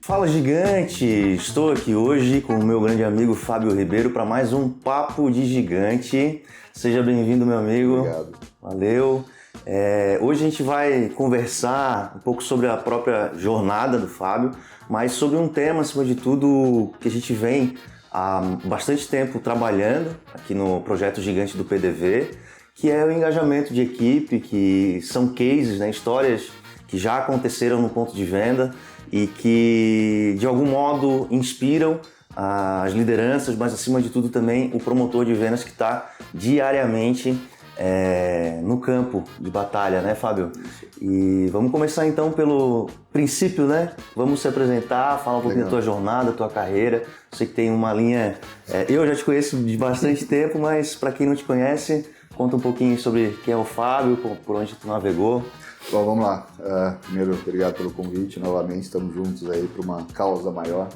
Fala gigante! Estou aqui hoje com o meu grande amigo Fábio Ribeiro para mais um Papo de Gigante. Seja bem-vindo, meu amigo. Obrigado. Valeu. Hoje a gente vai conversar um pouco sobre a própria jornada do Fábio, mas sobre um tema, acima de tudo, que a gente vem há bastante tempo trabalhando aqui no projeto gigante do PDV, que é o engajamento de equipe, que são cases, né, histórias que já aconteceram no ponto de venda e que de algum modo inspiram as lideranças, mas acima de tudo também o promotor de vendas que está diariamente no campo de batalha, né, Fábio? E vamos começar então pelo princípio, né? Vamos se apresentar, falar um pouquinho da tua jornada, da tua carreira. Sei que tem uma linha... eu já te conheço de bastante tempo, mas para quem não te conhece, conta um pouquinho sobre quem é o Fábio, por onde tu navegou. Bom, vamos lá. Primeiro, obrigado pelo convite. Novamente, estamos juntos aí para uma causa maior.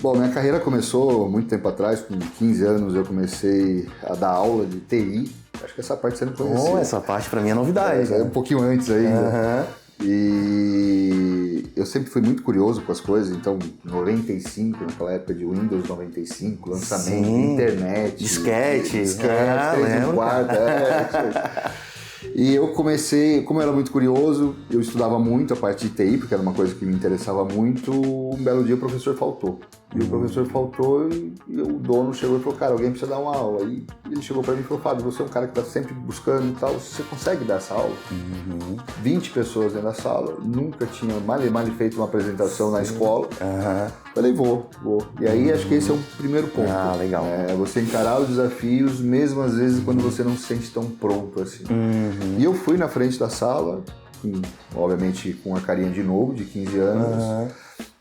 Bom, minha carreira começou muito tempo atrás, com 15 anos eu comecei a dar aula de TI. Acho que essa parte você não conhecia. Essa parte para mim é novidade. Um pouquinho antes ainda. E eu sempre fui muito curioso com as coisas, então 95, naquela época de Windows 95, lançamento, Sim. Internet, Disquete, 3 e 4, E eu comecei, como eu era muito curioso, eu estudava muito a parte de TI, porque era uma coisa que me interessava muito. Um belo dia o professor faltou. E o professor faltou e o dono chegou e falou, cara, alguém precisa dar uma aula. E ele chegou pra mim e falou, Fábio, você é um cara que tá sempre buscando e tal, você consegue dar essa aula? 20 pessoas dentro da sala, nunca tinha mal feito uma apresentação na escola. Falei, vou. E aí acho que esse é o primeiro ponto. Legal. É você encarar os desafios, mesmo às vezes quando você não se sente tão pronto assim. E eu fui na frente da sala, obviamente com a carinha de novo, de 15 anos.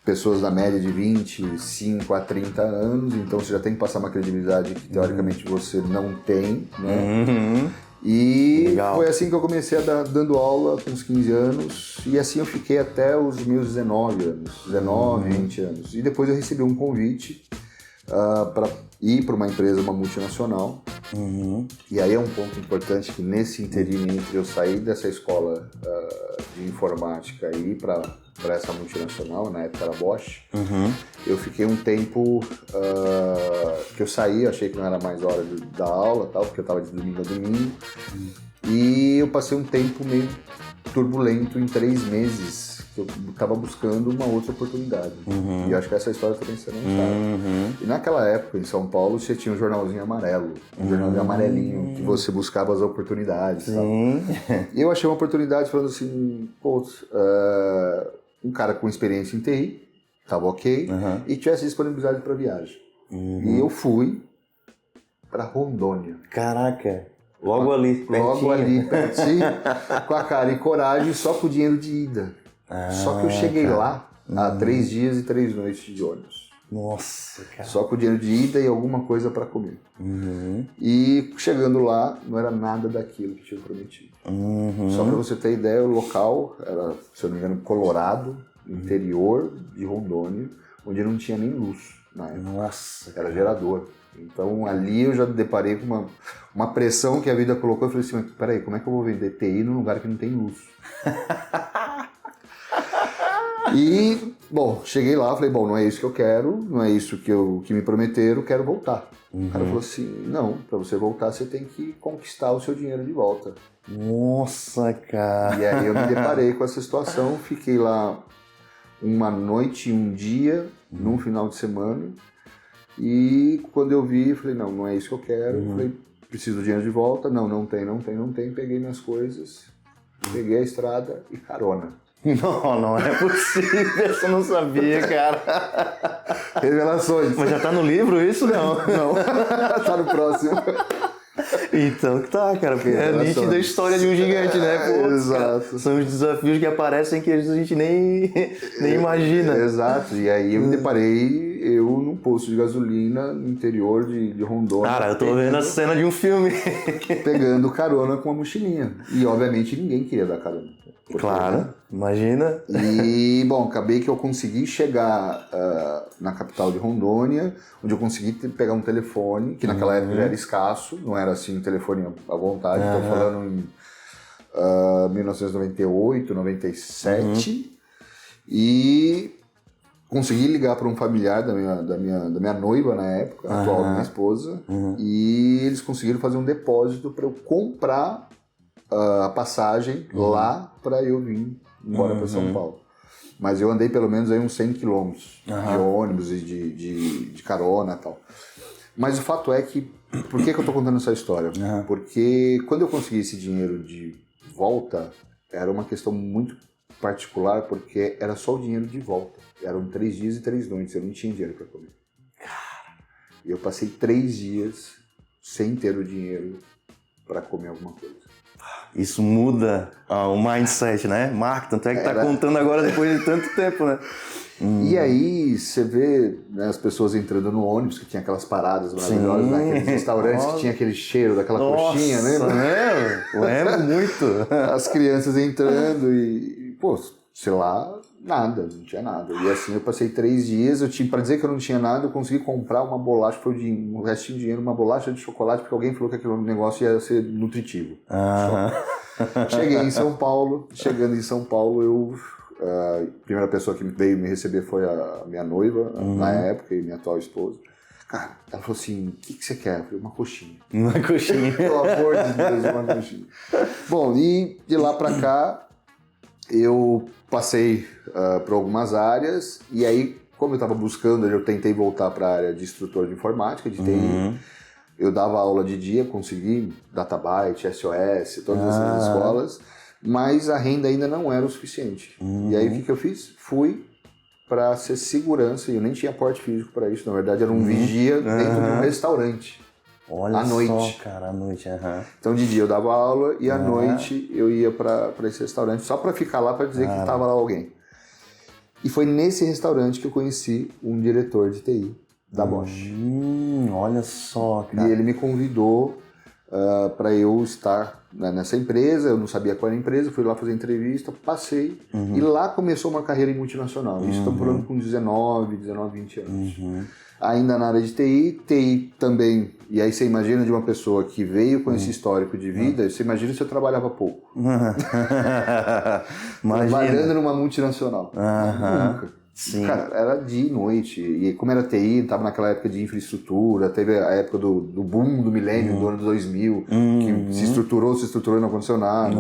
Pessoas da média de 25 a 30 anos, então você já tem que passar uma credibilidade que teoricamente você não tem, né? E legal. Foi assim que eu comecei dando aula com uns 15 anos e assim eu fiquei até os meus 19 anos, 20 anos. E depois eu recebi um convite para ir para uma empresa, uma multinacional. E aí é um ponto importante que nesse interim entre eu sair dessa escola de informática e ir para essa multinacional, na época era Bosch, eu fiquei um tempo que eu saí, achei que não era mais hora de dar aula, tal, porque eu estava de domingo a domingo, e eu passei um tempo meio turbulento em 3 meses, que eu estava buscando uma outra oportunidade. E acho que essa história também você não sabe. E naquela época, em São Paulo, você tinha um jornalzinho amarelo, um jornalzinho amarelinho, que você buscava as oportunidades. E eu achei uma oportunidade falando assim, um cara com experiência em TI, estava ok, e tivesse disponibilidade para viagem. E eu fui para Rondônia. Caraca, logo ali, pertinho. Logo ali, pertinho, com a cara e coragem, só com o dinheiro de ida. Só que eu cheguei lá há 3 dias e 3 noites de ônibus. Nossa, cara. Só com o dinheiro de ida e alguma coisa para comer. E chegando lá, não era nada daquilo que tinha prometido. Só para você ter ideia, o local era, se eu não me engano, Colorado, interior de Rondônia, onde não tinha nem luz na época. Nossa. Era gerador. Então ali eu já deparei com uma pressão que a vida colocou. Eu falei assim, mas peraí, como é que eu vou vender TI num lugar que não tem luz? E, bom, cheguei lá, falei, bom, não é isso que eu quero, não é isso que me prometeram, quero voltar. O cara falou assim, não, pra você voltar você tem que conquistar o seu dinheiro de volta. Nossa, cara. E aí eu me deparei com essa situação, fiquei lá uma noite e um dia, num final de semana, e quando eu vi, falei, não é isso que eu quero, falei, preciso do dinheiro de volta, não tem, peguei minhas coisas, peguei a estrada e carona. Não é possível, eu não sabia, cara. Revelações. Mas já tá no livro isso? Não. Tá no próximo. Então tá, cara, porque é nítida a história de um gigante, né? Pô, Exato. Cara, são os desafios que aparecem que a gente nem imagina. Exato, e aí eu me deparei num posto de gasolina no interior de Rondônia. Cara, eu tô vendo a cena de um filme. Pegando carona com uma mochilinha. E obviamente ninguém queria dar carona. Claro, imagina. E, bom, acabei que eu consegui chegar na capital de Rondônia, onde eu consegui pegar um telefone, que naquela época já era escasso, não era assim um telefone à vontade, estou falando em 1998, 97, e consegui ligar para um familiar da minha noiva na época, atual minha esposa, e eles conseguiram fazer um depósito para eu comprar a passagem lá para eu vir embora para São Paulo. Mas eu andei pelo menos aí uns 100 quilômetros de ônibus e de carona e tal. Mas o fato é que, por que eu tô contando essa história? Porque quando eu consegui esse dinheiro de volta, era uma questão muito particular, porque era só o dinheiro de volta. Eram 3 dias e 3 noites, eu não tinha dinheiro para comer. E eu passei 3 dias sem ter o dinheiro para comer alguma coisa. Isso muda o mindset, né? Marco, tanto é que tá contando agora depois de tanto tempo, né? E aí você vê, né, as pessoas entrando no ônibus, que tinha aquelas paradas maravilhosas, naqueles restaurantes que tinha aquele cheiro daquela coxinha, né? Lembro muito. As crianças entrando e, pô, sei lá, nada, não tinha nada. E assim eu passei 3 dias, pra dizer que eu não tinha nada, eu consegui comprar uma bolacha, foi um restinho de dinheiro, uma bolacha de chocolate, porque alguém falou que aquele negócio ia ser nutritivo. Cheguei em São Paulo, chegando em São Paulo, a primeira pessoa que veio me receber foi a minha noiva, na época, e minha atual esposa. Cara, ela falou assim, o que você quer? Eu falei, uma coxinha. Uma coxinha. Pelo amor de Deus, uma coxinha. Bom, e de lá pra cá, eu passei por algumas áreas, e aí, como eu estava buscando, eu tentei voltar para a área de instrutor de informática, de TI. Eu dava aula de dia, consegui Databyte, SOS, todas essas escolas, mas a renda ainda não era o suficiente. E aí o que eu fiz? Fui para ser segurança, e eu nem tinha porte físico para isso, na verdade era um vigia dentro de um restaurante. Olha à noite. Só, cara, à noite, Então de dia eu dava aula e à noite eu ia para esse restaurante só para ficar lá para dizer que estava lá alguém. E foi nesse restaurante que eu conheci um diretor de TI da Bosch. Olha só, cara. E ele me convidou para eu estar nessa empresa, eu não sabia qual era a empresa, fui lá fazer entrevista, passei, e lá começou uma carreira em multinacional. Isso estamos falando com 19, 20 anos. Ainda na área de TI também, e aí você imagina de uma pessoa que veio com esse histórico de vida, você imagina se eu trabalhava pouco. Trabalhando numa multinacional. Nunca. Sim. Cara, era dia e noite, e como era TI, estava naquela época de infraestrutura, teve a época do boom do milênio, do ano 2000, que se estruturou e não aconteceu nada.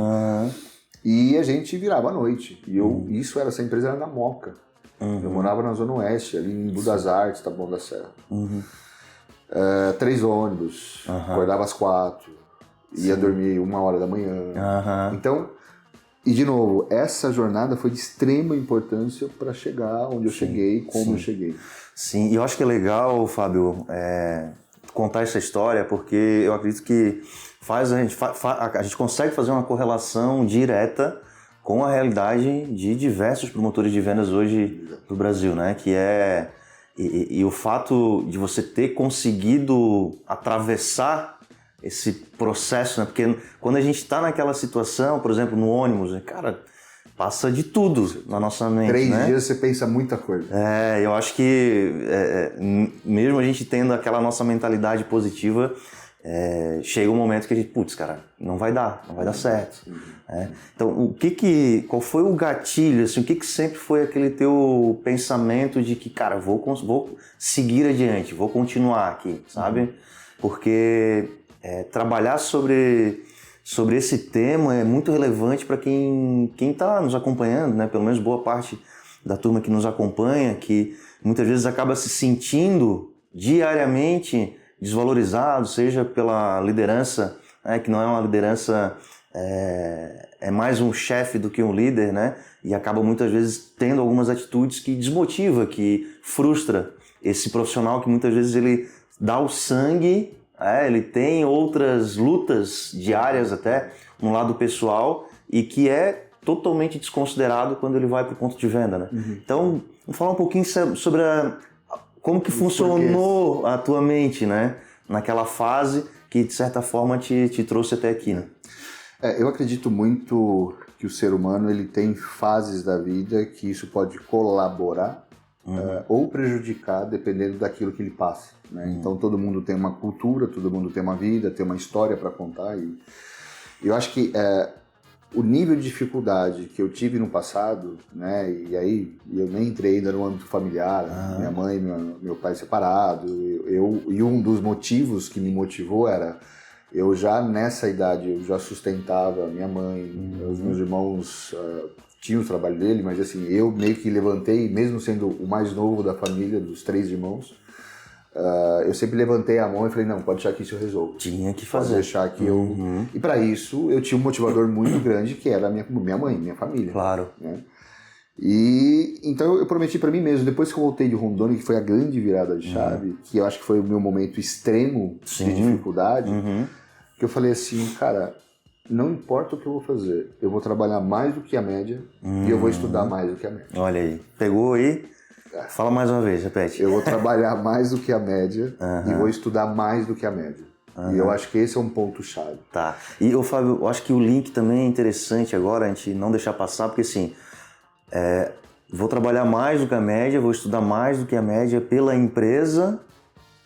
E a gente virava à noite, e isso essa empresa era na Moca. Eu morava na Zona Oeste, ali em Budas Artes, Taboão da Serra. 3 ônibus, acordava às 4, ia dormir 1h da manhã. Então, e de novo, essa jornada foi de extrema importância para chegar onde eu cheguei, como eu cheguei. Sim, e eu acho que é legal, Fábio, contar essa história, porque eu acredito que a gente consegue fazer uma correlação direta com a realidade de diversos promotores de vendas hoje do Brasil, né? Que e o fato de você ter conseguido atravessar esse processo, né? Porque quando a gente está naquela situação, por exemplo, no ônibus, cara, passa de tudo na nossa mente, 3 né? dias você pensa muita coisa. Eu acho que mesmo a gente tendo aquela nossa mentalidade positiva, chega um momento que a gente, putz, cara, não vai dar certo. Então, qual foi o gatilho, assim, o que sempre foi aquele teu pensamento de que, cara, vou seguir adiante, vou continuar aqui, sabe? Porque trabalhar sobre esse tema é muito relevante para quem está nos acompanhando, né? Pelo menos boa parte da turma que nos acompanha, que muitas vezes acaba se sentindo diariamente desvalorizado, seja pela liderança, que não é uma liderança, é mais um chefe do que um líder, né? E acaba muitas vezes tendo algumas atitudes que desmotiva, que frustra esse profissional que muitas vezes ele dá o sangue, ele tem outras lutas diárias até no lado pessoal e que é totalmente desconsiderado quando ele vai para o ponto de venda, né? Então, vamos falar um pouquinho sobre como que funcionou a tua mente, né? Naquela fase que, de certa forma, te trouxe até aqui, né? Eu acredito muito que o ser humano ele tem fases da vida que isso pode colaborar ou prejudicar, dependendo daquilo que ele passa, né? Então, todo mundo tem uma cultura, todo mundo tem uma vida, tem uma história para contar. E eu acho que o nível de dificuldade que eu tive no passado, né, e aí eu nem entrei ainda no âmbito familiar, minha mãe e meu pai separados, e um dos motivos que me motivou era, eu já nessa idade, eu já sustentava minha mãe, os meus irmãos tinham o trabalho dele, mas assim, eu meio que levantei, mesmo sendo o mais novo da família, dos 3 irmãos, eu sempre levantei a mão e falei, não, pode deixar que isso eu resolvo. Tinha que fazer. Pode deixar que eu... E para isso, eu tinha um motivador muito grande, que era a minha mãe, minha família. Claro. Né? E então eu prometi para mim mesmo, depois que eu voltei de Rondônia, que foi a grande virada de chave, que eu acho que foi o meu momento extremo de dificuldade, que eu falei assim, cara, não importa o que eu vou fazer, eu vou trabalhar mais do que a média e eu vou estudar mais do que a média. Olha aí, pegou aí? Fala mais uma vez, repete. Eu vou trabalhar mais do que a média e vou estudar mais do que a média. E eu acho que esse é um ponto-chave. Tá. E, Fábio, eu acho que o link também é interessante agora, a gente não deixar passar, porque assim, vou trabalhar mais do que a média, vou estudar mais do que a média pela empresa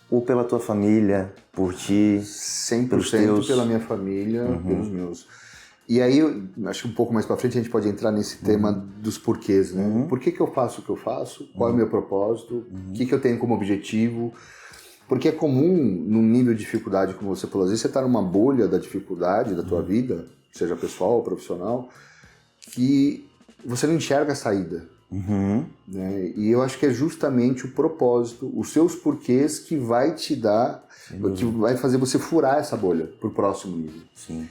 ou pela tua família, por ti, 100% pelos teus... pela minha família, pelos meus. E aí, eu acho que um pouco mais pra frente a gente pode entrar nesse tema dos porquês, né? Por que eu faço o que eu faço? Qual é o meu propósito? O que eu tenho como objetivo? Porque é comum, num nível de dificuldade, como você falou, às vezes você tá numa bolha da dificuldade da tua vida, seja pessoal ou profissional, que você não enxerga a saída. Né? E eu acho que é justamente o propósito, os seus porquês que vai te dar, que vai fazer você furar essa bolha pro próximo nível. Sim.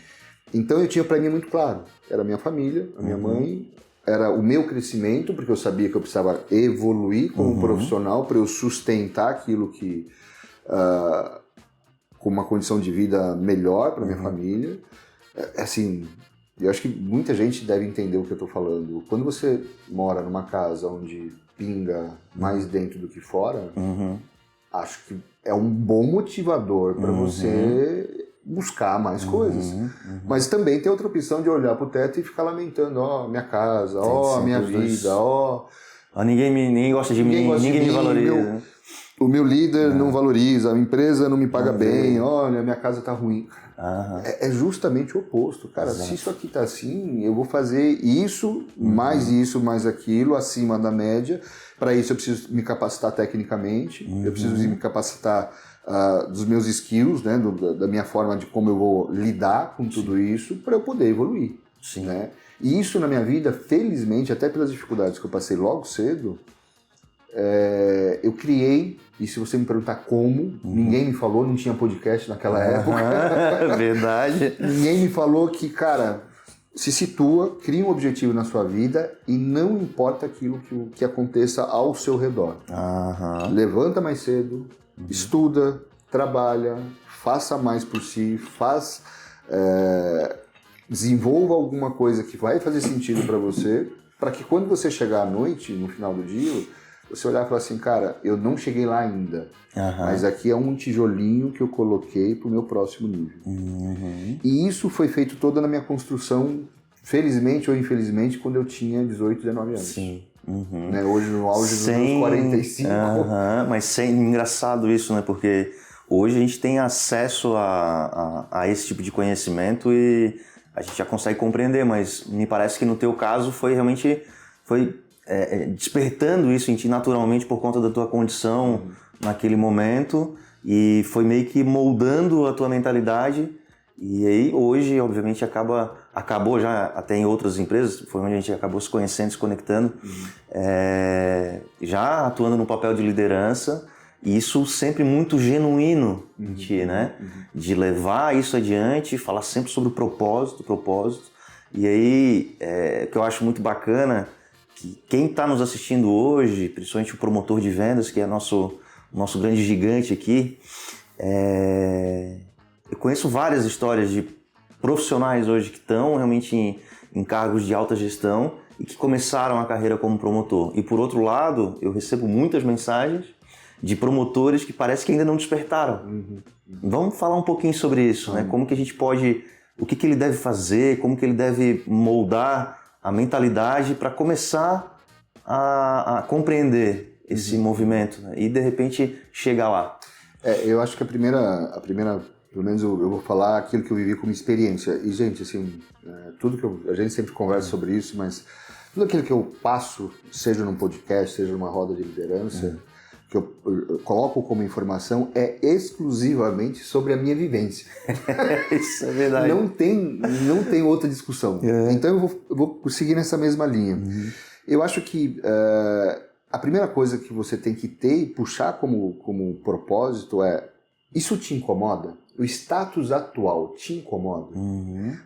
Então eu tinha para mim muito claro, era a minha família, a minha mãe, era o meu crescimento, porque eu sabia que eu precisava evoluir como profissional para eu sustentar aquilo que, com uma condição de vida melhor para minha família. Assim, eu acho que muita gente deve entender o que eu estou falando. Quando você mora numa casa onde pinga mais dentro do que fora, acho que é um bom motivador para você buscar mais coisas. Mas também tem outra opção de olhar pro teto e ficar lamentando, ó, minha casa, ó, a minha vida, ó... Ninguém gosta de mim, ninguém me valoriza. O meu líder não valoriza, a empresa não me paga bem, olha, minha casa tá ruim. É justamente o oposto. Cara, se isso aqui tá assim, eu vou fazer isso, mais aquilo, acima da média. Para isso eu preciso me capacitar tecnicamente, eu preciso me capacitar dos meus skills, né, da minha forma de como eu vou lidar com tudo isso, para eu poder evoluir. Sim. Né? E isso na minha vida, felizmente, até pelas dificuldades que eu passei logo cedo, eu criei, e se você me perguntar como, ninguém me falou, não tinha podcast naquela época. Verdade. Ninguém me falou que, cara, se situa, cria um objetivo na sua vida e não importa aquilo que aconteça ao seu redor. Levanta mais cedo, estuda, trabalha, faça mais por si, desenvolva alguma coisa que vai fazer sentido para você, para que quando você chegar à noite, no final do dia, você olhar e falar assim, cara, eu não cheguei lá ainda, mas aqui é um tijolinho que eu coloquei pro meu próximo nível. E isso foi feito toda na minha construção, felizmente ou infelizmente, quando eu tinha 18, 19 anos. Sim. Né? Hoje no auge dos meus 45. Mas engraçado isso, né? Porque hoje a gente tem acesso a esse tipo de conhecimento e a gente já consegue compreender, mas me parece que no teu caso foi realmente despertando isso em ti naturalmente por conta da tua condição naquele momento e foi meio que moldando a tua mentalidade. E aí hoje, obviamente, acabou já até em outras empresas, foi onde a gente acabou se conhecendo, se conectando, já atuando no papel de liderança, e isso sempre muito genuíno em ti, né? De levar isso adiante, falar sempre sobre o propósito. E aí, o que eu acho muito bacana, que quem está nos assistindo hoje, principalmente o promotor de vendas, que é nosso grande gigante aqui, eu conheço várias histórias de profissionais hoje que estão realmente em cargos de alta gestão e que começaram a carreira como promotor. E por outro lado, eu recebo muitas mensagens de promotores que parece que ainda não despertaram. Vamos falar um pouquinho sobre isso, né? Como que a gente pode, o que ele deve fazer, como que ele deve moldar a mentalidade para começar a compreender esse movimento, né? E de repente chegar lá. Eu acho que a primeira Pelo menos eu vou falar aquilo que eu vivi como experiência. E, gente, assim, tudo que a gente sempre conversa sobre isso, mas tudo aquilo que eu passo, seja num podcast, seja numa roda de liderança, que eu coloco como informação, é exclusivamente sobre a minha vivência. Isso é verdade. Não tem outra discussão. Então eu vou seguir nessa mesma linha. Eu acho que a primeira coisa que você tem que ter e puxar como propósito é: isso te incomoda? O status atual te incomoda?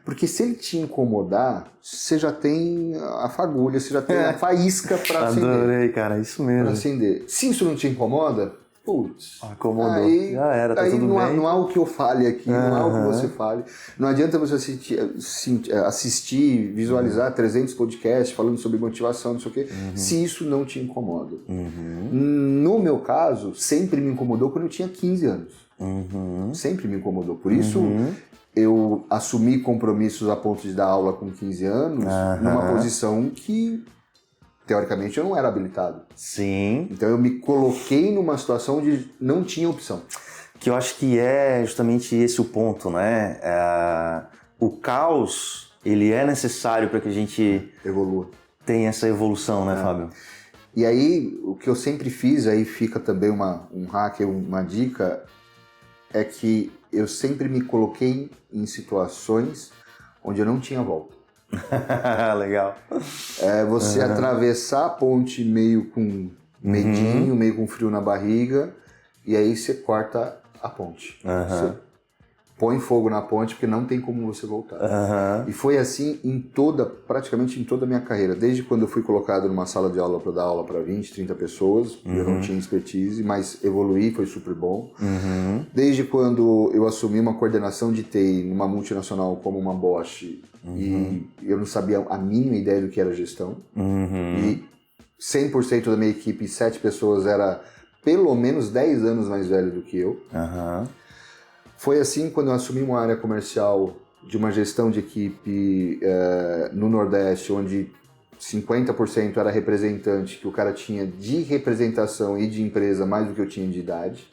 Porque se ele te incomodar, você já tem a fagulha, você já tem a faísca para acender. Adorei, cara, isso mesmo. Pra acender. Se isso não te incomoda, putz, acomodou. Aí, Já era, tá aí tudo não bem. não há o que eu fale aqui, não há o que você fale. Não adianta você assistir, visualizar 300 podcasts falando sobre motivação, não sei o quê, se isso não te incomoda. No meu caso, sempre me incomodou quando eu tinha 15 anos. Sempre me incomodou. Por isso, eu assumi compromissos a ponto de dar aula com 15 anos numa posição que, teoricamente, eu não era habilitado. Sim. Então eu me coloquei numa situação onde não tinha opção. Que eu acho que é justamente esse o ponto, né? O caos, ele é necessário para que a gente Evolua. tenha essa evolução, né, Fábio? E aí, o que eu sempre fiz, aí fica também um hack, uma dica, é que eu sempre me coloquei em situações onde eu não tinha volta. Legal. Você atravessar a ponte meio com medinho, meio com frio na barriga, e aí você corta a ponte. Você põe fogo na ponte porque não tem como você voltar. E foi assim praticamente em toda a minha carreira. Desde quando eu fui colocado numa sala de aula para dar aula para 20, 30 pessoas, eu não tinha expertise, mas evoluí, foi super bom. Desde quando eu assumi uma coordenação de TI numa multinacional como uma Bosch, e eu não sabia a mínima ideia do que era gestão. E 100% da minha equipe, 7 pessoas, era pelo menos 10 anos mais velho do que eu. Foi assim quando eu assumi uma área comercial de uma gestão de equipe no Nordeste, onde 50% era representante, que o cara tinha de representação e de empresa mais do que eu tinha de idade.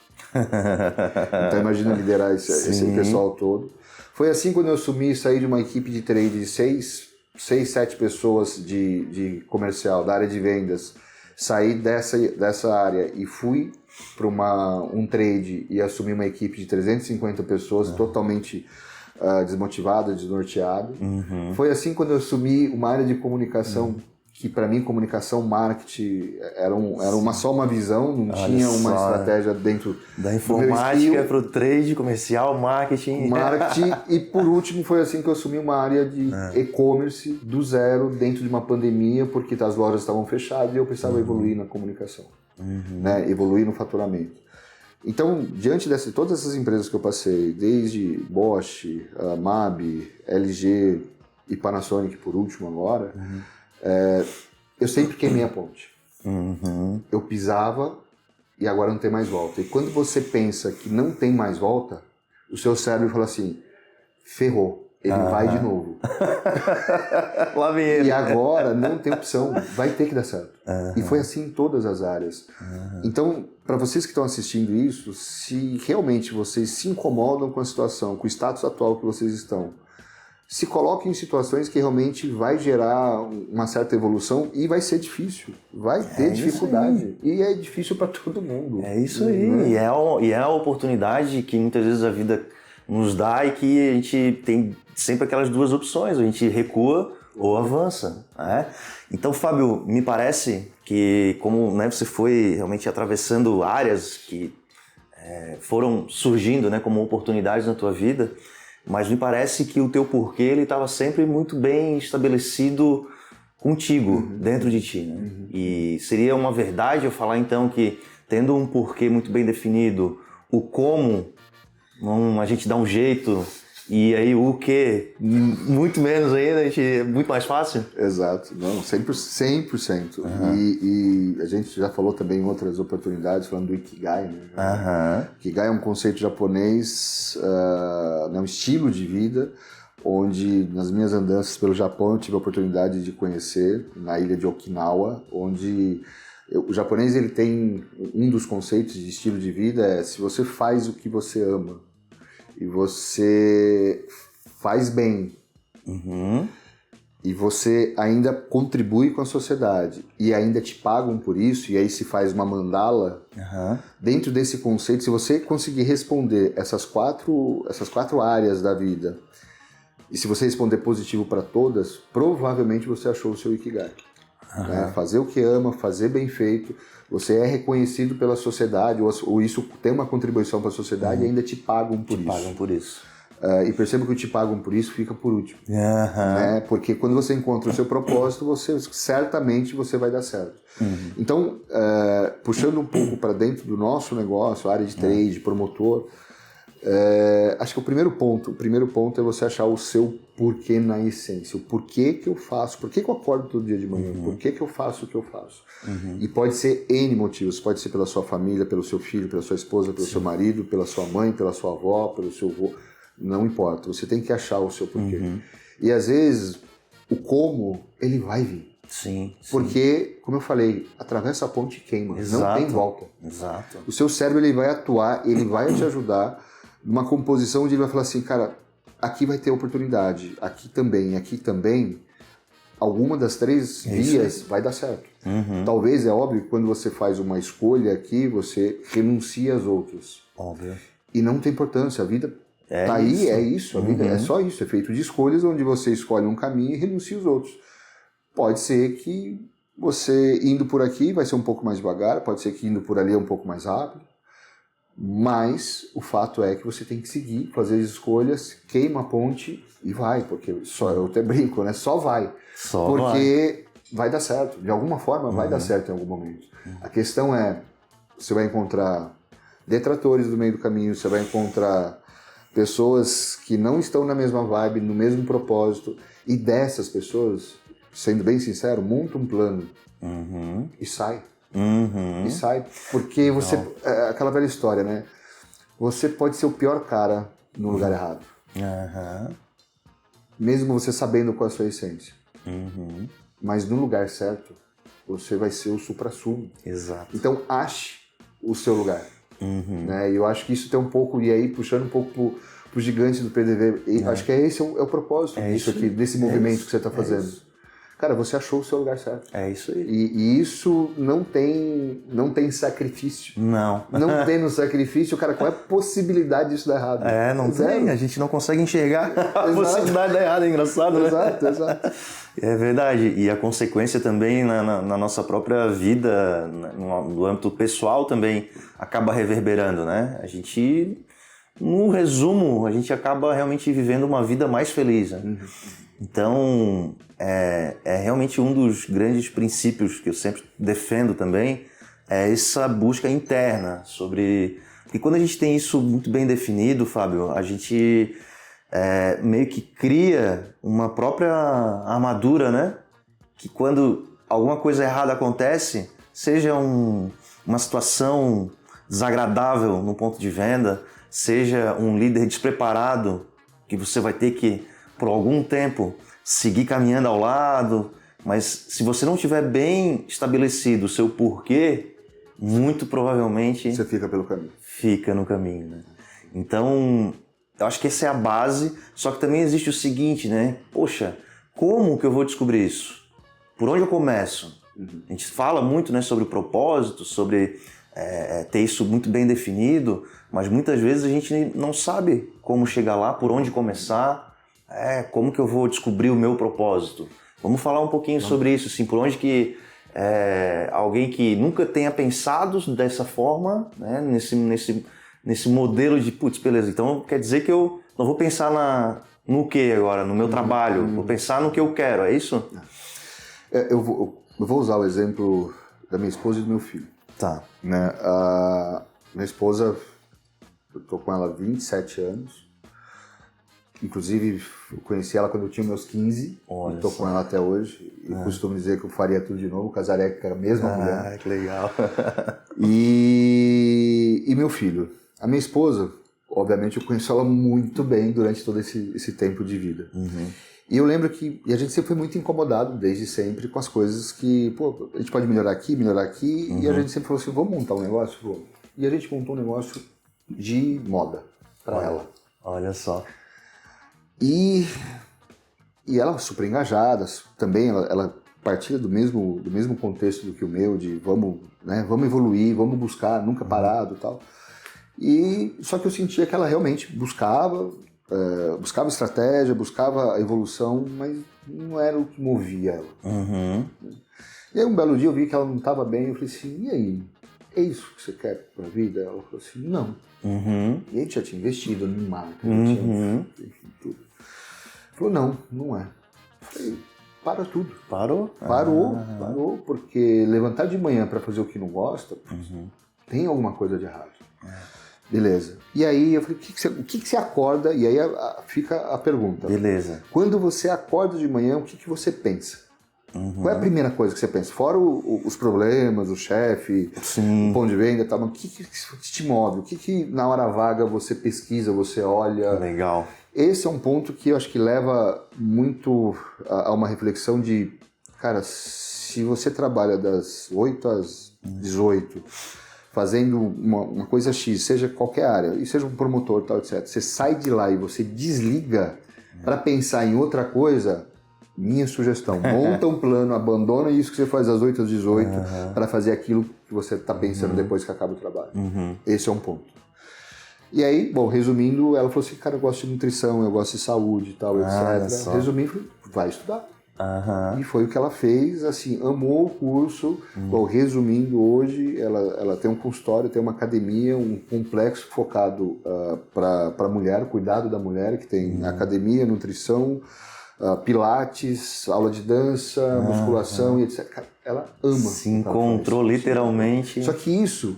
Então imagina liderar esse pessoal todo. Foi assim quando eu assumi e saí de uma equipe de trade de 6, 7 pessoas de comercial, da área de vendas. Saí dessa área e fui para um trade e assumi uma equipe de 350 pessoas totalmente desmotivada, desnorteada. Foi assim quando eu assumi uma área de comunicação, que para mim comunicação, marketing era só uma visão, não tinha uma estratégia dentro da informática para o trade, comercial, marketing. E por último foi assim que eu assumi uma área de e-commerce do zero dentro de uma pandemia, porque as lojas estavam fechadas e eu precisava evoluir na comunicação, né? Evoluir no faturamento. Então, diante de todas essas empresas que eu passei, desde Bosch, MAB, LG e Panasonic por último agora, eu sempre queimei a ponte. Eu pisava e agora não tem mais volta. E quando você pensa que não tem mais volta, o seu cérebro fala assim: ferrou, ele vai de novo. Lá vem ele. E agora não tem opção, vai ter que dar certo. E foi assim em todas as áreas. Então, para vocês que estão assistindo isso, se realmente vocês se incomodam com a situação, com o status atual que vocês estão, se coloquem em situações que realmente vai gerar uma certa evolução e vai ser difícil, vai ter dificuldade. E é difícil para todo mundo. É isso aí. Né? E é a oportunidade que muitas vezes a vida nos dá e que a gente tem sempre aquelas duas opções, a gente recua ou avança. Né? Então, Fábio, me parece que como você foi realmente atravessando áreas que foram surgindo, né, como oportunidades na tua vida, mas me parece que o teu porquê ele estava sempre muito bem estabelecido contigo, dentro de ti. Né? E seria uma verdade eu falar então que, tendo um porquê muito bem definido, o como a gente dá um jeito e aí o que muito menos ainda, é muito mais fácil? Exato, não, 100%. E a gente já falou também em outras oportunidades, falando do Ikigai. Né? Ikigai é um conceito japonês, um estilo de vida, onde nas minhas andanças pelo Japão eu tive a oportunidade de conhecer, na ilha de Okinawa, onde o japonês ele tem um dos conceitos de estilo de vida se você faz o que você ama e você faz bem, e você ainda contribui com a sociedade e ainda te pagam por isso, e aí se faz uma mandala, dentro desse conceito, se você conseguir responder essas quatro áreas da vida, e se você responder positivo para todas, provavelmente você achou o seu Ikigai. Né? Fazer o que ama, fazer bem feito, você é reconhecido pela sociedade, ou isso tem uma contribuição para a sociedade e ainda te pagam por isso. E perceba que o te pagam por isso fica por último. Né? Porque quando você encontra o seu propósito, certamente você vai dar certo. Então, puxando um pouco para dentro do nosso negócio, área de trade, promotor, acho que o primeiro ponto é você achar o seu porquê na essência. O porquê que eu faço, por que eu acordo todo dia de manhã, por que eu faço o que eu faço. E pode ser N motivos, pode ser pela sua família, pelo seu filho, pela sua esposa, pelo seu marido, pela sua mãe, pela sua avó, pelo seu avô. Não importa, você tem que achar o seu porquê. E às vezes, o como, ele vai vir. Sim. Porque, como eu falei, atravessa a ponte e queima, não tem volta. Exato. O seu cérebro ele vai atuar, ele vai te ajudar numa composição onde ele vai falar assim, cara, aqui vai ter oportunidade, aqui também, alguma das três vias vai dar certo. Talvez, é óbvio, que quando você faz uma escolha aqui, você renuncia às outras. Óbvio. E não tem importância, a vida tá aí, é isso, a vida é só isso, é feito de escolhas onde você escolhe um caminho e renuncia os outros. Pode ser que você indo por aqui vai ser um pouco mais devagar, pode ser que indo por ali é um pouco mais rápido, mas o fato é que você tem que seguir, fazer as escolhas, queima a ponte e vai, porque eu até brinco, né? Só vai. Porque vai dar certo, de alguma forma vai dar certo em algum momento. A questão é, você vai encontrar detratores no meio do caminho, você vai encontrar pessoas que não estão na mesma vibe, no mesmo propósito, e dessas pessoas, sendo bem sincero, monta um plano e sai. E sai, porque você... É aquela velha história, né? Você pode ser o pior cara no lugar errado. Mesmo você sabendo qual é a sua essência. Mas no lugar certo, você vai ser o suprassumo. Exato. Então, ache o seu lugar. Né? E eu acho que isso tem um pouco, e aí puxando um pouco pro gigante do PDV, acho que esse é o propósito disso aqui, desse movimento que você está fazendo. Cara, você achou o seu lugar certo. É isso aí. E isso não tem sacrifício. Não tendo sacrifício, cara, qual é a possibilidade disso dar errado? Não tem, a gente não consegue enxergar a possibilidade de dar errado, é engraçado, né? Exato. É verdade, e a consequência também na nossa própria vida, no âmbito pessoal também, acaba reverberando, né? A gente, no resumo, a gente acaba realmente vivendo uma vida mais feliz, né? Então, é realmente um dos grandes princípios que eu sempre defendo também, é essa busca interna sobre... Porque quando a gente tem isso muito bem definido, Fábio, a gente meio que cria uma própria armadura, né? Que quando alguma coisa errada acontece, seja uma situação desagradável no ponto de venda, seja um líder despreparado, que você vai ter que, por algum tempo, seguir caminhando ao lado, mas se você não tiver bem estabelecido o seu porquê, muito provavelmente... Você fica pelo caminho. Fica no caminho, né? Então, eu acho que essa é a base, só que também existe o seguinte, né? Poxa, como que eu vou descobrir isso? Por onde eu começo? A gente fala muito, né, sobre o propósito, sobre ter isso muito bem definido, mas muitas vezes a gente não sabe como chegar lá, por onde começar, como que eu vou descobrir o meu propósito? Vamos falar um pouquinho sobre isso, assim, por onde que alguém que nunca tenha pensado dessa forma, né, nesse modelo de, putz, beleza, então quer dizer que eu não vou pensar no que agora, no meu trabalho, vou pensar no que eu quero, é isso? Eu vou usar o exemplo da minha esposa e do meu filho. Tá. Né? A minha esposa, eu tô com ela há 27 anos, inclusive eu conheci ela quando eu tinha meus 15, e tô com ela até hoje, e costumo dizer que eu faria tudo de novo, casaria com a mesma mulher. Que legal. E meu filho. A minha esposa, obviamente, eu conheço ela muito bem durante todo esse tempo de vida. E eu lembro que a gente sempre foi muito incomodado, desde sempre, com as coisas que, pô, a gente pode melhorar aqui, e a gente sempre falou assim, vamos montar um negócio? Vamos. E a gente montou um negócio de moda para ela. Olha só. E ela super engajada, também ela partilha do mesmo contexto do que o meu, de vamos evoluir, vamos buscar, nunca parado e tal. E só que eu sentia que ela realmente buscava estratégia, buscava a evolução, mas não era o que movia ela. Uhum. E aí um belo dia eu vi que ela não estava bem, eu falei assim, e aí? É isso que você quer pra vida? Ela falou assim, não. Uhum. E a gente já tinha investido em marca, Uhum. enfim, tudo. Falou, não é. Eu falei, para tudo. Parou? Parou, porque levantar de manhã para fazer o que não gosta, tem alguma coisa de errado. Beleza. E aí eu falei, o que você acorda? E aí fica a pergunta. Beleza. Quando você acorda de manhã, o que você pensa? Qual é a primeira coisa que você pensa? Fora os problemas, o chefe, o pão de venda e tal, mas o que te move? O que na hora vaga você pesquisa, você olha? Legal. Esse é um ponto que eu acho que leva muito a uma reflexão de, cara, se você trabalha das 8 às 18, fazendo uma coisa X, seja qualquer área, e seja um promotor, tal, etc., você sai de lá e você desliga para pensar em outra coisa, minha sugestão, monta um plano, abandona isso que você faz das 8 às 18 para fazer aquilo que você está pensando depois que acaba o trabalho. Esse é um ponto. E aí, bom, resumindo, ela falou assim, cara, eu gosto de nutrição, eu gosto de saúde e tal, etc. Resumindo, vai estudar. E foi o que ela fez, assim, amou o curso. Bom, resumindo, hoje ela tem um consultório, tem uma academia, um complexo focado para mulher, cuidado da mulher, que tem academia, nutrição, pilates, aula de dança, musculação e etc. Cara, ela ama. Se encontrou literalmente. Só que isso...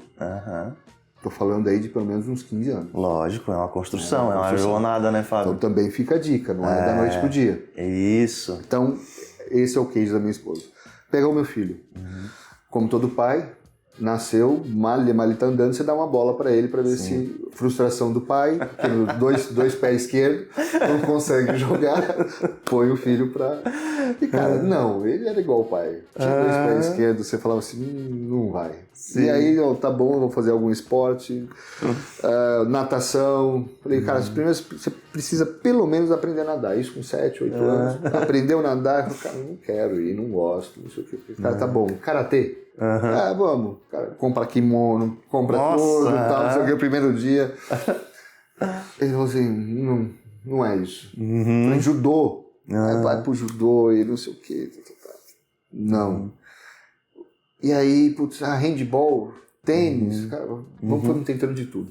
Tô falando aí de pelo menos uns 15 anos. Lógico, é uma construção, é uma jornada, né, Fábio? Então também fica a dica, não é da noite pro dia. Isso. Então, esse é o case da minha esposa. Pegar o meu filho. Como todo pai, nasceu, mal ele tá andando, você dá uma bola para ele para ver se frustração do pai, que dois pés esquerdos, não consegue jogar, põe o filho pra... E cara, não, ele era igual o pai. Tinha 2 pés esquerdos, você falava assim, não vai. E aí, tá bom, vou fazer algum esporte, natação. Falei, cara, primeiro você precisa pelo menos aprender a nadar. Isso com 7, 8 anos. Aprendeu a nadar, eu falei, cara, não quero ir, não gosto, não sei o que. Cara, tá bom, karatê. Vamos. Cara, compra kimono, compra tudo, tal, não sei o que, o primeiro dia. Ele falou assim, não é isso. Falei, judô. Vai pro judô e não sei o que. Não. E aí, putz, handball, tênis, cara, vamos tentando de tudo.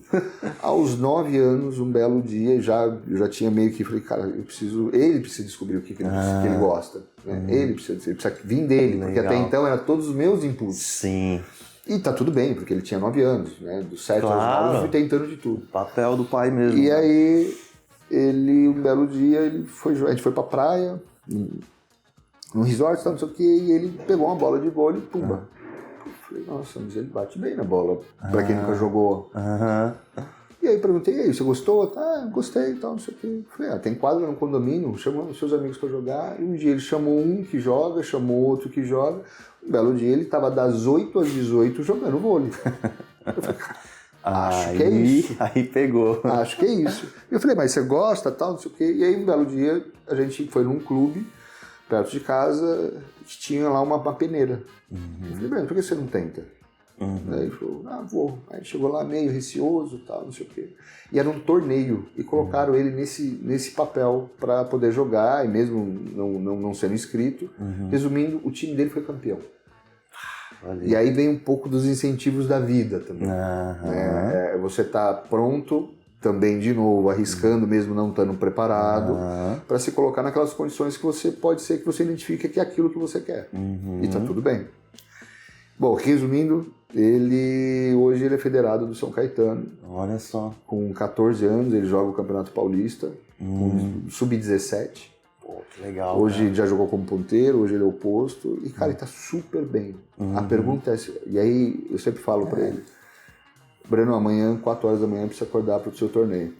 Aos 9 anos, um belo dia, eu já tinha meio que, falei, cara, ele precisa descobrir o que ele gosta. Né? Ele precisa vir dele, porque até então era todos os meus inputs. Sim. E tá tudo bem, porque ele tinha 9 anos, né? Dos 7 aos 9 eu fui tentando de tudo. Papel do pai mesmo. E aí, um belo dia, a gente foi pra praia, num resort, não sei o que, e ele pegou uma bola de vôlei e pumba. Falei, nossa, mas ele bate bem na bola, pra quem nunca jogou. E aí perguntei, e aí, você gostou? Gostei e tal, não sei o quê. Falei, tem quadra no condomínio, chama os seus amigos pra jogar. E um dia ele chamou um que joga, chamou outro que joga. Um belo dia ele tava das 8 às 18 jogando vôlei. Eu falei, acho que é isso. Aí pegou. Acho que é isso. E eu falei, mas você gosta, tal, não sei o quê. E aí um belo dia a gente foi num clube perto de casa que tinha lá uma peneira. Eu falei, Breno, por que você não tenta? Aí ele falou, vou. Aí chegou lá meio receoso, tal, não sei o quê. E era um torneio, e colocaram ele nesse papel para poder jogar, e mesmo não sendo inscrito. Resumindo, o time dele foi campeão. E aí vem um pouco dos incentivos da vida também. Você tá pronto, também de novo, arriscando mesmo não estando preparado, para se colocar naquelas condições que você pode ser que você identifique que é aquilo que você quer. E tá tudo bem. Bom, resumindo, hoje ele é federado do São Caetano. Olha só. Com 14 anos, ele joga o Campeonato Paulista, com sub-17. Pô, que legal. Hoje ele já jogou como ponteiro, hoje ele é o posto. E, cara, ele tá super bem. A pergunta é... E aí, eu sempre falo pra ele, Breno, amanhã, 4 horas da manhã, precisa acordar pro seu torneio.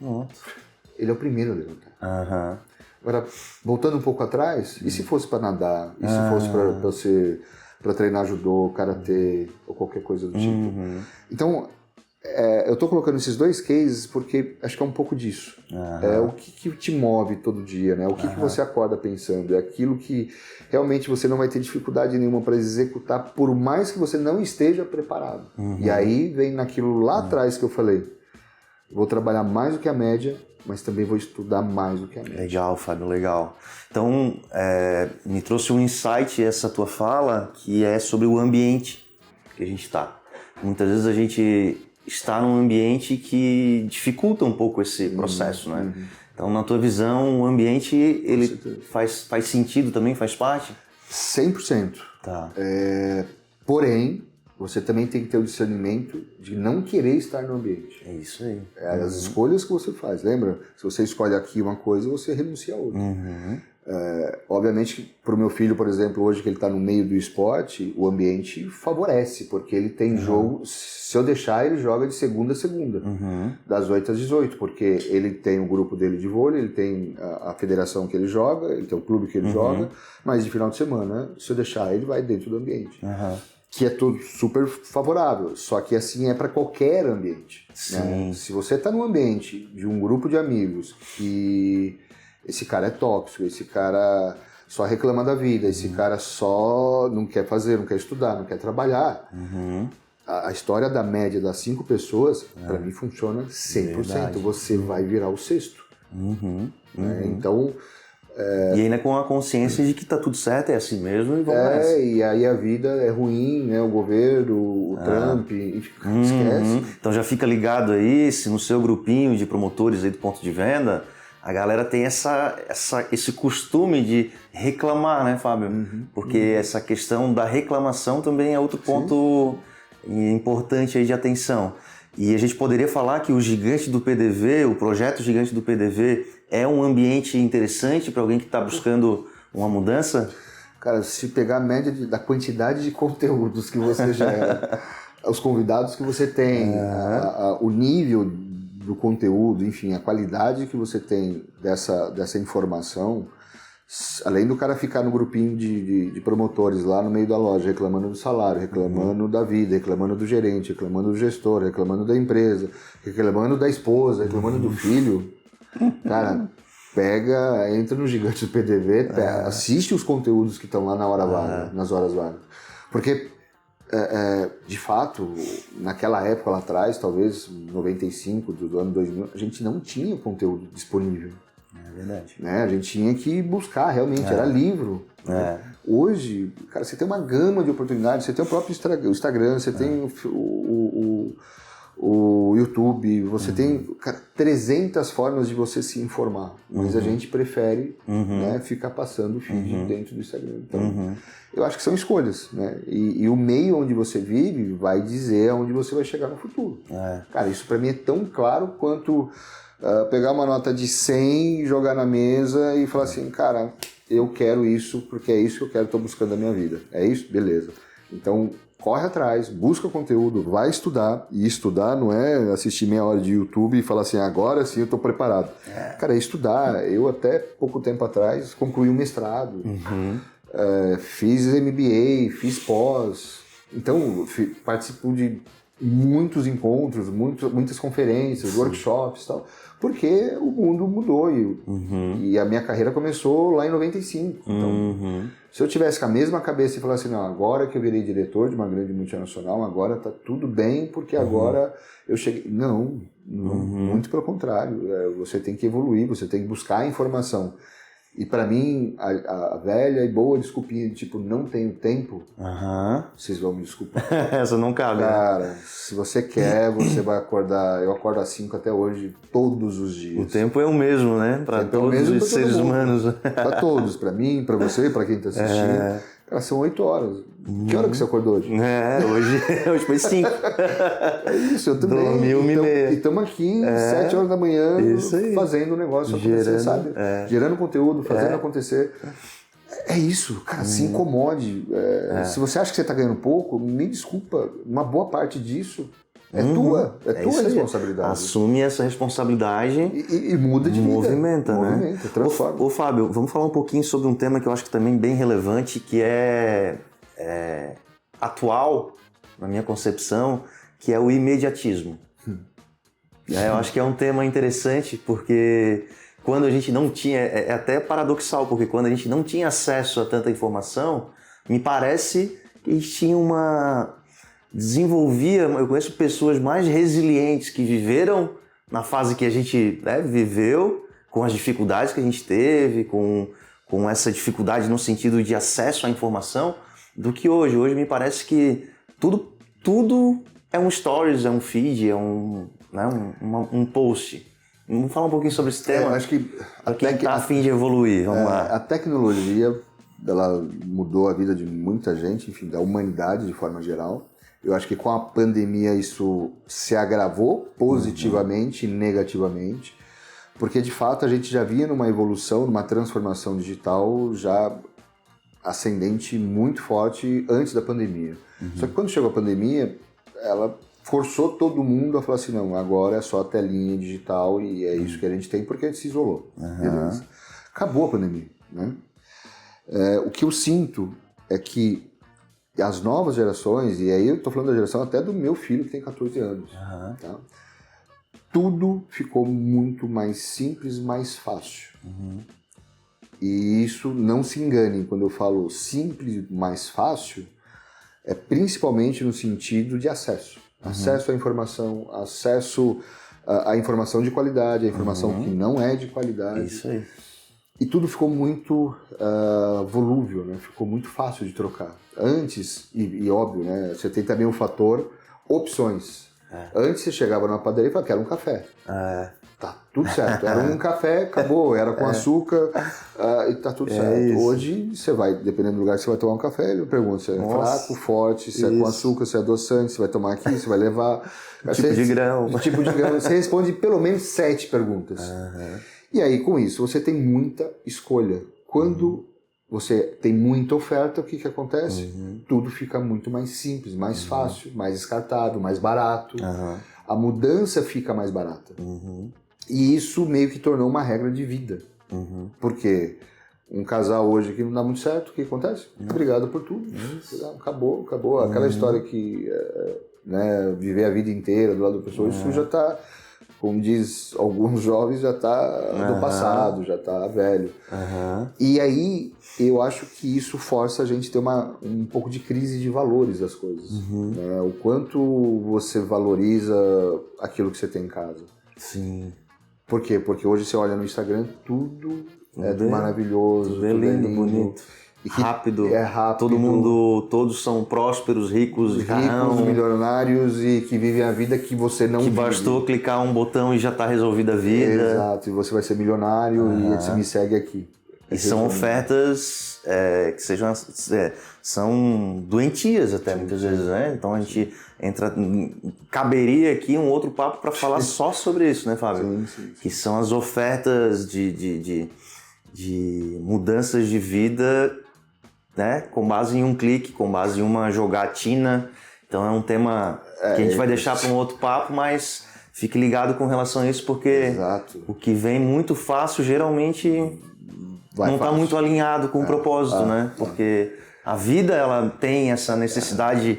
Ele é o primeiro a levantar. Agora, voltando um pouco atrás, e se fosse pra nadar? E se fosse pra você... para treinar judô, karatê ou qualquer coisa do tipo. Então, eu tô colocando esses dois cases porque acho que é um pouco disso. É o que te move todo dia, né? O que você acorda pensando. É aquilo que realmente você não vai ter dificuldade nenhuma para executar, por mais que você não esteja preparado. E aí vem naquilo lá atrás que eu falei. Vou trabalhar mais do que a média, mas também vou estudar mais do que a média. Legal, Fábio, legal. Então, me trouxe um insight essa tua fala, que é sobre o ambiente que a gente está. Muitas vezes a gente está num ambiente que dificulta um pouco esse processo, né? Então, na tua visão, o ambiente, ele faz sentido também, faz parte? 100%. Tá. Porém, você também tem que ter o discernimento de não querer estar no ambiente. É isso aí. As escolhas que você faz. Lembra? Se você escolhe aqui uma coisa, você renuncia a outra. Obviamente que para o meu filho, por exemplo, hoje que ele está no meio do esporte, o ambiente favorece, porque ele tem jogo, se eu deixar, ele joga de segunda a segunda, das 8 às 18, porque ele tem o grupo dele de vôlei, ele tem a federação que ele joga, ele tem o clube que ele joga, mas de final de semana, se eu deixar, ele vai dentro do ambiente. Que é tudo super favorável, só que assim é para qualquer ambiente. Né? Se você está num ambiente de um grupo de amigos que esse cara é tóxico, esse cara só reclama da vida, esse cara só não quer fazer, não quer estudar, não quer trabalhar, a história da média das 5 pessoas, para mim funciona 100%. Verdade. Você vai virar o sexto. Então... E ainda com a consciência de que tá tudo certo, é assim mesmo e vamos nessa. E aí a vida é ruim, né? O governo, o Trump, esquece. Então já fica ligado aí, se no seu grupinho de promotores aí do ponto de venda, a galera tem esse costume de reclamar, né, Fábio? Porque essa questão da reclamação também é outro ponto importante aí de atenção. E a gente poderia falar que o Gigante do PDV, o projeto Gigante do PDV, é um ambiente interessante para alguém que está buscando uma mudança? Cara, se pegar a média da quantidade de conteúdos que você gera, os convidados que você tem, o nível do conteúdo, enfim, a qualidade que você tem dessa informação, além do cara ficar no grupinho de promotores lá no meio da loja, reclamando do salário, reclamando da vida, reclamando do gerente, reclamando do gestor, reclamando da empresa, reclamando da esposa, reclamando do filho, cara, entra no Gigante do PDV, assiste os conteúdos que estão lá na hora vaga, nas horas vagas. Porque, de fato, naquela época lá atrás, talvez 95, do ano 2000, a gente não tinha conteúdo disponível. É verdade. Né? A gente tinha que buscar, realmente, era livro. Hoje, cara, você tem uma gama de oportunidades, você tem o próprio Instagram, você tem o YouTube, você tem 300 formas de você se informar, mas a gente prefere né, ficar passando o feed dentro do Instagram. Então, eu acho que são escolhas, né? E o meio onde você vive vai dizer aonde você vai chegar no futuro. Cara, isso pra mim é tão claro quanto pegar uma nota de 100 e jogar na mesa e falar assim, cara, eu quero isso porque é isso que eu quero, tô buscando na minha vida. É isso? Beleza. Então, corre atrás, busca conteúdo, vai estudar. E estudar não é assistir meia hora de YouTube e falar assim, agora sim eu tô preparado. Cara, é estudar. Eu até pouco tempo atrás concluí um mestrado, fiz MBA, fiz pós. Então, participo de muitos encontros, muitas conferências, workshops e tal. Porque o mundo mudou e a minha carreira começou lá em 95. Então, se eu tivesse com a mesma cabeça e falasse, não, agora que eu virei diretor de uma grande multinacional, agora tá tudo bem porque agora eu cheguei... Não, muito pelo contrário. Você tem que evoluir, você tem que buscar a informação. E pra mim, a velha e boa desculpinha de tipo, não tenho tempo, vocês vão me desculpar. Essa não cabe. Cara, se você quer, você vai acordar. Eu acordo às 5 até hoje, todos os dias. O tempo é o mesmo, né? Pra todos os seres humanos. Pra todos, pra mim, pra você, pra quem tá assistindo. Cara, são 8 horas. Que hora que você acordou hoje? Hoje foi 5. É isso, eu também. Dormi 1h30. E estamos aqui 7 horas da manhã fazendo o negócio acontecer, sabe? Gerando conteúdo, fazendo acontecer. É isso, cara, se incomode. Se você acha que você está ganhando pouco, me desculpa, uma boa parte disso é tua responsabilidade. Assume essa responsabilidade e muda de vida. Movimenta, né? Movimenta, transforma. Ô Fábio, vamos falar um pouquinho sobre um tema que eu acho que também bem relevante, que é atual, na minha concepção, que é o imediatismo. Eu acho que é um tema interessante, porque quando a gente não tinha, é até paradoxal, porque quando a gente não tinha acesso a tanta informação, me parece que a gente tinha eu conheço pessoas mais resilientes que viveram na fase que a gente, né, viveu, com as dificuldades que a gente teve, com essa dificuldade no sentido de acesso à informação, do que hoje. Hoje me parece que tudo é um stories, é um feed, é um post. Vamos falar um pouquinho sobre esse tema? Acho que para quem está a fim de evoluir, vamos lá. A tecnologia, ela mudou a vida de muita gente, enfim, da humanidade de forma geral. Eu acho que com a pandemia isso se agravou positivamente e negativamente, porque de fato a gente já via numa evolução, numa transformação digital já ascendente muito forte antes da pandemia. Só que quando chegou a pandemia, ela forçou todo mundo a falar assim, não, agora é só a telinha digital e é isso que a gente tem porque a gente se isolou. Beleza. Acabou a pandemia, né? O que eu sinto é que as novas gerações, e aí eu tô falando da geração até do meu filho que tem 14 anos, tá? Tudo ficou muito mais simples, mais fácil. E isso, não se enganem, quando eu falo simples, mais fácil, é principalmente no sentido de acesso. Acesso à informação, acesso à informação de qualidade, à informação que não é de qualidade. Isso aí. E tudo ficou muito volúvel, né? Ficou muito fácil de trocar. Antes, e óbvio, né? Você tem também o fator opções. Antes você chegava numa padaria e falava, quero um café. Tá tudo certo. Era um café, acabou. Era com açúcar e tá tudo certo. Isso. Hoje, você vai, dependendo do lugar que você vai tomar um café, ele pergunta se é fraco, forte, se é com açúcar, se é adoçante, se vai tomar aqui, se vai levar. Tipo de grão. Tipo de grão. Você responde pelo menos 7 perguntas. E aí, com isso, você tem muita escolha. Quando você tem muita oferta, o que acontece? Tudo fica muito mais simples, mais fácil, mais descartável, mais barato. A mudança fica mais barata. E isso meio que tornou uma regra de vida. Porque um casal hoje que não dá muito certo, o que acontece? Obrigado por tudo. Acabou. Aquela história que né, viver a vida inteira do lado da pessoa, isso já está, como diz alguns jovens, já está do passado, já está velho. E aí eu acho que isso força a gente a ter um pouco de crise de valores das coisas. Né? O quanto você valoriza aquilo que você tem em casa. Sim. Por quê? Porque hoje você olha no Instagram, tudo é maravilhoso, tudo é lindo, bonito. Rápido. É rápido. Todos são prósperos, ricos, milionários e que vivem a vida que você não vive. Que bastou clicar um botão e já está resolvida a vida. Exato, e você vai ser milionário e você me segue aqui. E são ofertas que são doentias até muitas vezes, né? Então a gente caberia aqui um outro papo para falar só sobre isso, né, Fábio? Sim. Que são as ofertas de mudanças de vida, né? Com base em um clique, com base em uma jogatina. Então é um tema que a gente vai deixar para um outro papo, mas fique ligado com relação a isso, porque o que vem muito fácil geralmente não está muito alinhado com o propósito, né? Porque a vida, ela tem essa necessidade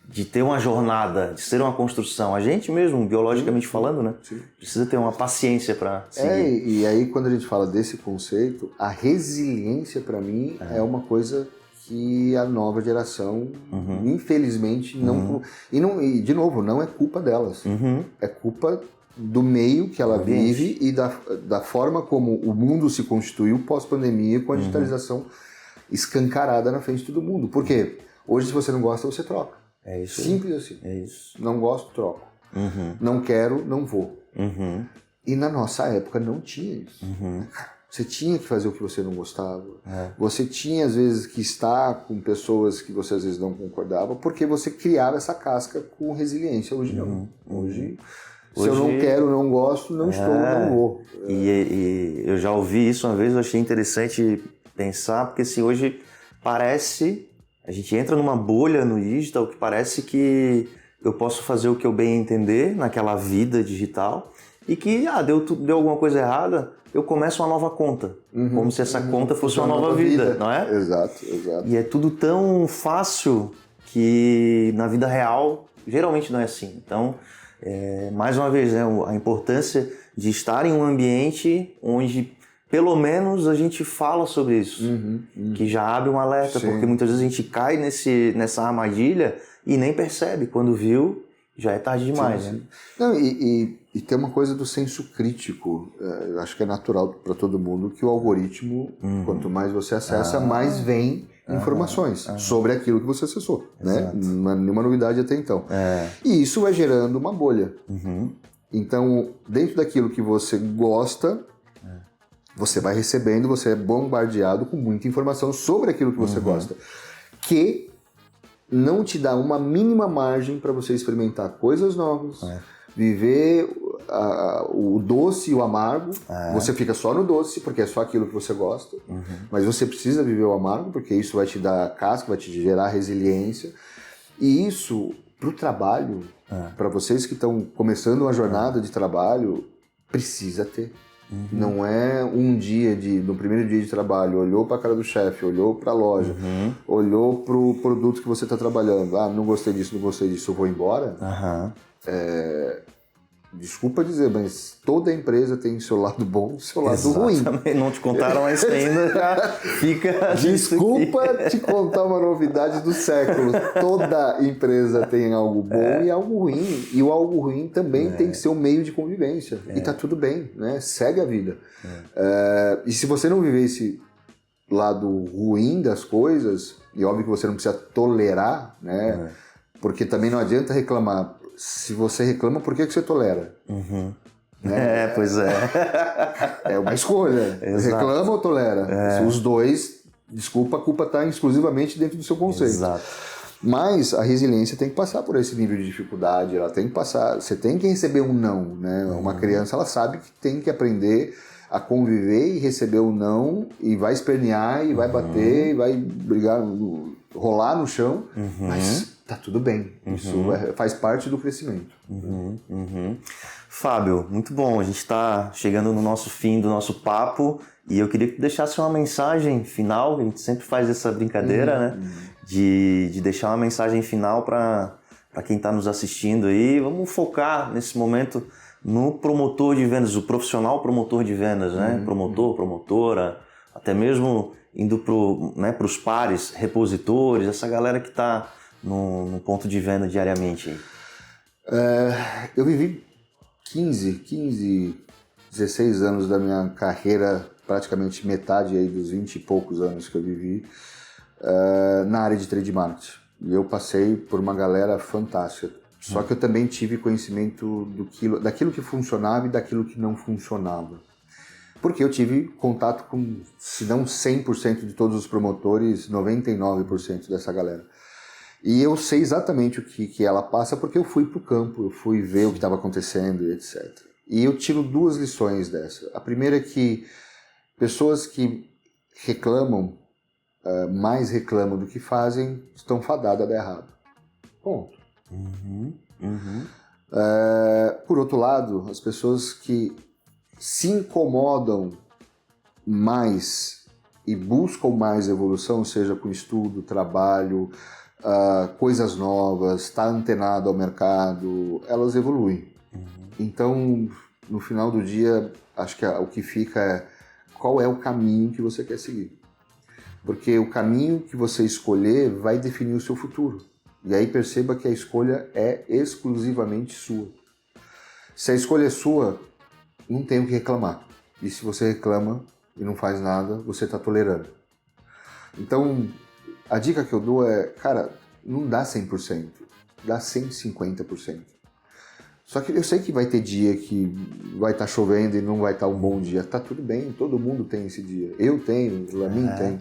de ter uma jornada, de ser uma construção. A gente mesmo, biologicamente falando, né? Precisa ter uma paciência para seguir. E aí, quando a gente fala desse conceito, a resiliência, para mim, é uma coisa que a nova geração, infelizmente, não... E, de novo, não é culpa delas. É culpa do meio que ela vive e da forma como o mundo se constituiu pós-pandemia com a digitalização escancarada na frente de todo mundo. Por quê? Hoje, se você não gosta, você troca. É isso. Simples assim. É isso. Não gosto, troco. Não quero, não vou. E na nossa época não tinha isso. Você tinha que fazer o que você não gostava. Você tinha, às vezes, que estar com pessoas que você, às vezes, não concordava, porque você criava essa casca com resiliência. Hoje não. Hoje, se eu não quero, não gosto, não estou, não vou. E eu já ouvi isso uma vez, eu achei interessante pensar, porque assim, hoje parece... A gente entra numa bolha no digital que parece que eu posso fazer o que eu bem entender naquela vida digital e que, deu alguma coisa errada, eu começo uma nova conta. Como se essa conta fosse uma nova vida, não é? Exato. E é tudo tão fácil que na vida real, geralmente não é assim. Então, mais uma vez, né, a importância de estar em um ambiente onde pelo menos a gente fala sobre isso, que já abre um alerta, Sim. porque muitas vezes a gente cai nessa armadilha e nem percebe, quando viu, já é tarde demais. Sim, né? sim. Não, e tem uma coisa do senso crítico, eu acho que é natural para todo mundo que o algoritmo, quanto mais você acessa, mais vem informações sobre aquilo que você acessou, né? Não é nenhuma novidade até então. E isso vai gerando uma bolha. Então, dentro daquilo que você gosta, você vai recebendo, você é bombardeado com muita informação sobre aquilo que você gosta, que não te dá uma mínima margem para você experimentar coisas novas, viver o doce e o amargo. Você fica só no doce, porque é só aquilo que você gosta, mas você precisa viver o amargo, porque isso vai te dar casca, vai te gerar resiliência. E isso, para o trabalho, para vocês que estão começando uma jornada de trabalho, precisa ter. Não é um dia no primeiro dia de trabalho, olhou para a cara do chefe, olhou para a loja, olhou para o produto que você está trabalhando. Ah, não gostei disso, eu vou embora. Desculpa dizer, mas toda empresa tem seu lado bom e seu lado ruim. Não te contaram isso ainda, já fica... Desculpa te contar uma novidade do século. Toda empresa tem algo bom e algo ruim. E o algo ruim também tem que ser um meio de convivência. E tá tudo bem, né? Segue a vida. E se você não viver esse lado ruim das coisas, e óbvio que você não precisa tolerar, né? Porque também não adianta reclamar. Se você reclama, por que você tolera? Né? Pois é. É uma escolha. Reclama ou tolera? Os dois, desculpa, a culpa está exclusivamente dentro do seu conceito. Exato. Mas a resiliência tem que passar por esse nível de dificuldade, ela tem que passar, você tem que receber um não, né? Uma criança, ela sabe que tem que aprender a conviver e receber o não, e vai espernear, e vai bater, e vai brigar, rolar no chão, mas tá tudo bem, isso faz parte do crescimento. Fábio, muito bom, a gente está chegando no nosso fim do nosso papo, e eu queria que tu deixasse uma mensagem final, a gente sempre faz essa brincadeira, né? De deixar uma mensagem final para quem está nos assistindo aí. Vamos focar nesse momento no promotor de vendas, o profissional promotor de vendas, né? Promotor, promotora, até mesmo indo para os pares, repositores, essa galera que está no ponto de venda diariamente. Eu vivi 15, 16 anos da minha carreira, praticamente metade aí dos 20 e poucos anos que eu vivi, na área de trade marketing. E eu passei por uma galera fantástica. Só que eu também tive conhecimento daquilo que funcionava e daquilo que não funcionava. Porque eu tive contato com, se não 100% de todos os promotores, 99% dessa galera. E eu sei exatamente o que ela passa porque eu fui para o campo, eu fui ver o que estava acontecendo e etc. E eu tiro duas lições dessa. A primeira é que pessoas que reclamam, mais reclamam do que fazem, estão fadadas a dar errado. Ponto. Por outro lado, as pessoas que se incomodam mais e buscam mais evolução, seja com estudo, trabalho, coisas novas, estar antenado ao mercado, elas evoluem. Então, no final do dia, acho que o que fica é qual é o caminho que você quer seguir. Porque o caminho que você escolher vai definir o seu futuro. E aí perceba que a escolha é exclusivamente sua. Se a escolha é sua, não tem o que reclamar. E se você reclama e não faz nada, você está tolerando. Então, a dica que eu dou é, cara, não dá 100%, dá 150%. Só que eu sei que vai ter dia que vai estar chovendo e não vai estar um bom dia. Tá tudo bem, todo mundo tem esse dia. Eu tenho, o Lamin tem.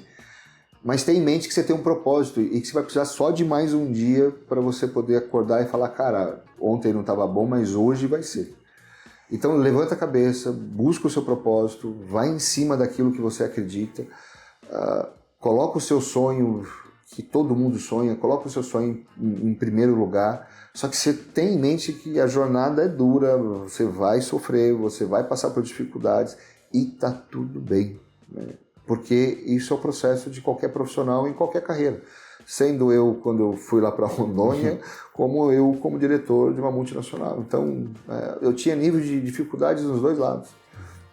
Mas tenha em mente que você tem um propósito e que você vai precisar só de mais um dia para você poder acordar e falar, cara, ontem não estava bom, mas hoje vai ser. Então levanta a cabeça, busca o seu propósito, vai em cima daquilo que você acredita, coloca o seu sonho, que todo mundo sonha, coloca o seu sonho em primeiro lugar, só que você tem em mente que a jornada é dura, você vai sofrer, você vai passar por dificuldades e tá tudo bem, né? Porque isso é o processo de qualquer profissional em qualquer carreira. sendo eu quando eu fui lá para Rondônia, como eu como diretor de uma multinacional. Então, eu tinha nível de dificuldades nos dois lados.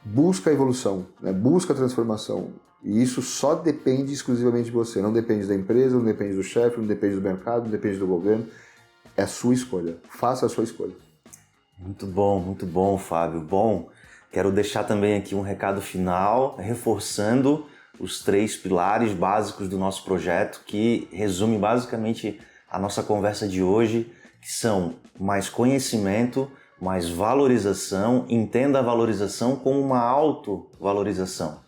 Busca a evolução, né? Busca a transformação. E isso só depende exclusivamente de você. Não depende da empresa, não depende do chefe, não depende do mercado, não depende do governo. É a sua escolha. Faça a sua escolha. Muito bom, Fábio. Bom, quero deixar também aqui um recado final, reforçando os 3 pilares básicos do nosso projeto, que resume basicamente a nossa conversa de hoje, que são mais conhecimento, mais valorização, entenda a valorização como uma autovalorização,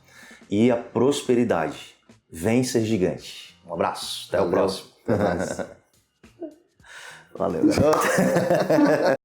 e a prosperidade. Vem ser gigante. Um abraço, até o próximo. Até mais. Valeu, garoto.